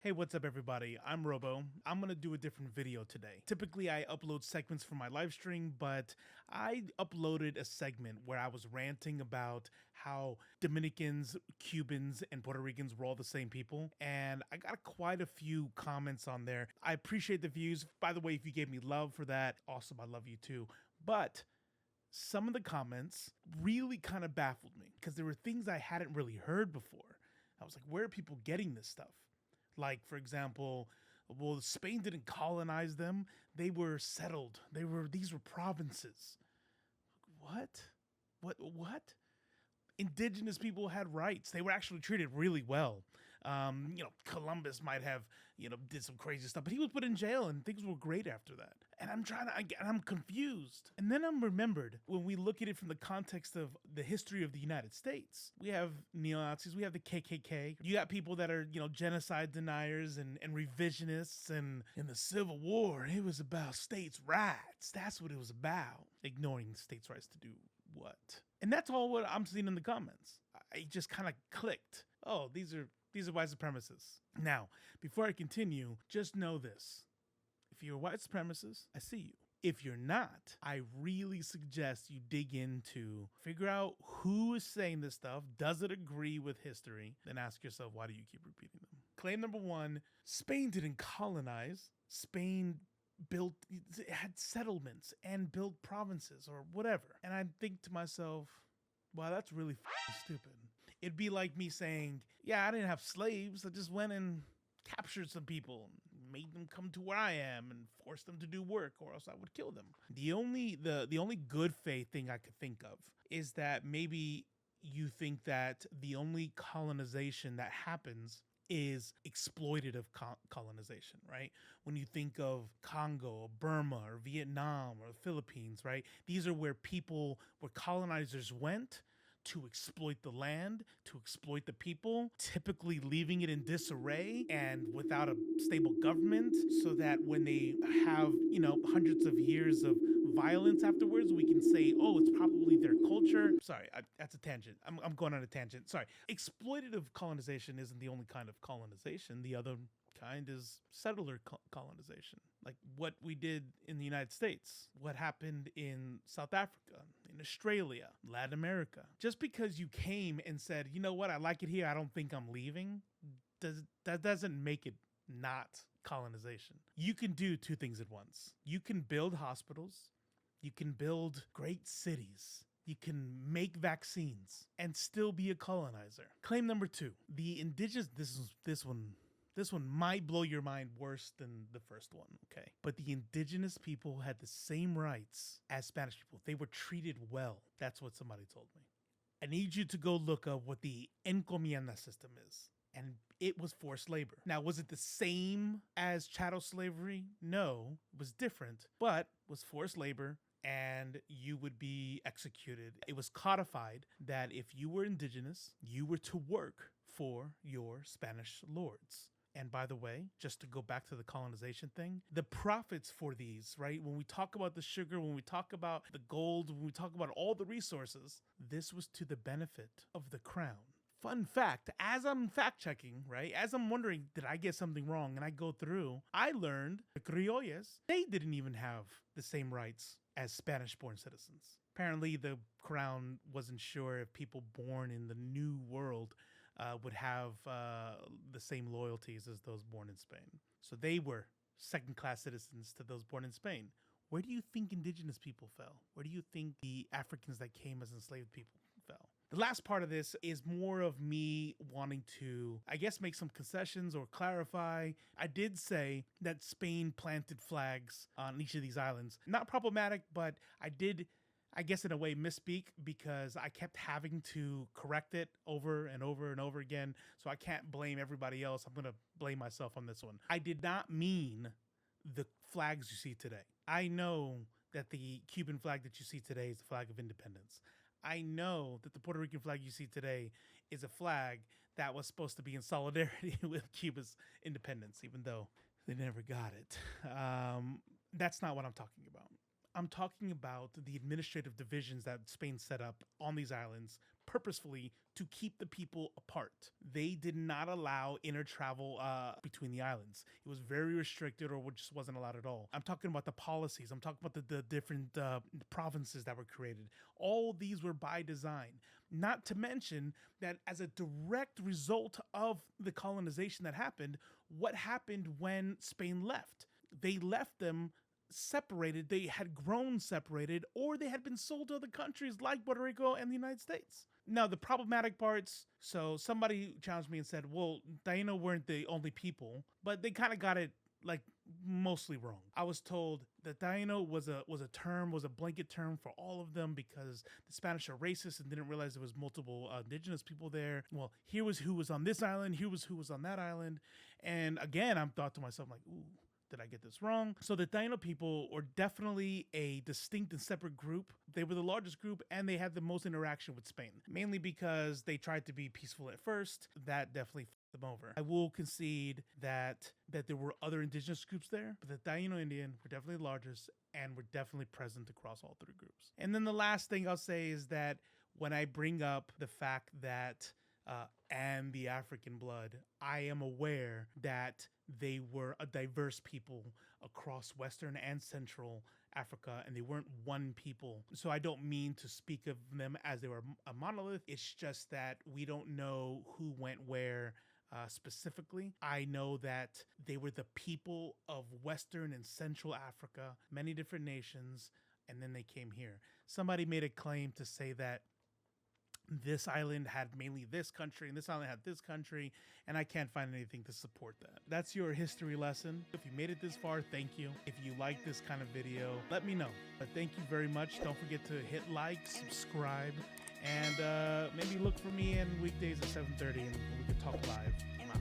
Hey, what's up everybody? I'm Robo. I'm gonna do a different video today. Typically I upload segments for my live stream, but I uploaded a segment where I was ranting about how Dominicans, Cubans, and Puerto Ricans were all the same people, and I got quite a few comments on there. I appreciate the views. By the way, if you gave me love for that, awesome, I love you too. But some of the comments really kind of baffled me because there were things I hadn't really heard before. I was like, where are people getting this stuff? Like, for example, well, Spain didn't colonize them. They were settled. These were provinces. What? What? Indigenous people had rights. They were actually treated really well. Columbus might have, did some crazy stuff, but he was put in jail and things were great after that. And I'm confused. And then I'm remembered when we look at it from the context of the history of the United States. We have neo-Nazis, we have the KKK. You got people that are, genocide deniers and revisionists. And in the Civil War, it was about states' rights. That's what it was about. Ignoring states' rights to do what? And that's all what I'm seeing in the comments. I just kind of clicked. Oh, these are white supremacists. Now, before I continue, just know this. If you're a white supremacist, I see you. If you're not, I really suggest you dig into, figure out who is saying this stuff. Does it agree with history? Then ask yourself, why do you keep repeating them? Claim number one, Spain didn't colonize. Spain had settlements and built provinces or whatever. And I think to myself, wow, that's really stupid. It'd be like me saying, yeah, I didn't have slaves. I just went and captured some people, made them come to where I am and forced them to do work, or else I would kill them. The only good faith thing I could think of is that maybe you think that the only colonization that happens is exploitative colonization, right? When you think of Congo or Burma or Vietnam or the Philippines, right? These are where colonizers went to exploit the land, to exploit the people, typically leaving it in disarray and without a stable government, so that when they have, hundreds of years of violence afterwards, we can say, oh, it's probably their culture. Sorry, that's a tangent. I'm going on a tangent. Sorry. Exploitative colonization isn't the only kind of colonization. The other kind is settler colonization, like what we did in the United States, what happened in South Africa, in Australia, Latin America. Just because you came and said, you know what, I like it here, I don't think I'm leaving, that doesn't make it not colonization. You can do two things at once. You can build hospitals, you can build great cities, you can make vaccines and still be a colonizer. Claim number two, the indigenous, this one might blow your mind worse than the first one, okay? But the indigenous people had the same rights as Spanish people. They were treated well. That's what somebody told me. I need you to go look up what the encomienda system is. And it was forced labor. Now, was it the same as chattel slavery? No, it was different, but was forced labor and you would be executed. It was codified that if you were indigenous, you were to work for your Spanish lords. And by the way, just to go back to the colonization thing, the profits for these, right? When we talk about the sugar, when we talk about the gold, when we talk about all the resources, this was to the benefit of the crown. Fun fact, as I'm fact checking, right? As I'm wondering, did I get something wrong? And I go through, I learned the Criollas, they didn't even have the same rights as Spanish-born citizens. Apparently, the crown wasn't sure if people born in the New World would have the same loyalties as those born in Spain. So they were second-class citizens to those born in Spain. Where do you think indigenous people fell? Where do you think the Africans that came as enslaved people fell? The last part of this is more of me wanting to, I guess, make some concessions or clarify. I did say that Spain planted flags on each of these islands. Not problematic, but I did, I guess in a way, misspeak because I kept having to correct it over and over and over again. So I can't blame everybody else. I'm going to blame myself on this one. I did not mean the flags you see today. I know that the Cuban flag that you see today is the flag of independence. I know that the Puerto Rican flag you see today is a flag that was supposed to be in solidarity with Cuba's independence, even though they never got it. That's not what I'm talking about. I'm talking about the administrative divisions that Spain set up on these islands purposefully to keep the people apart. They did not allow inner travel between the islands. It was very restricted, or just wasn't allowed at all. I'm talking about the policies. I'm talking about the different provinces that were created. All these were by design. Not to mention that as a direct result of the colonization that happened, what happened when Spain left? They left them separated. They had grown separated, or they had been sold to other countries like Puerto Rico and the United States. Now, the problematic parts, so somebody challenged me and said, well, Taino weren't the only people, but they kind of got it like mostly wrong. I was told that Taino was a blanket term for all of them because the Spanish are racist and didn't realize there was multiple indigenous people there. Well, here was who was on this island, here was who was on that island. And again, I'm thought to myself like, ooh, did I get this wrong? So the Taino people were definitely a distinct and separate group. They were the largest group and they had the most interaction with Spain, mainly because they tried to be peaceful at first. That definitely fucked them over. I will concede that there were other indigenous groups there, but the Taino Indian were definitely the largest and were definitely present across all three groups. And then the last thing I'll say is that when I bring up the fact that and the African blood, I am aware that they were a diverse people across Western and Central Africa, and they weren't one people. So I don't mean to speak of them as they were a monolith. It's just that we don't know who went where specifically. I know that they were the people of Western and Central Africa, many different nations, and then they came here. Somebody made a claim to say that this island had mainly this country and this island had this country, and I can't find anything to support that. That's your history lesson. If you made it this far, thank you. If you like this kind of video, let me know. But thank you very much. Don't forget to hit like, subscribe, and maybe look for me in weekdays at 7:30 and we can talk live. I'm out.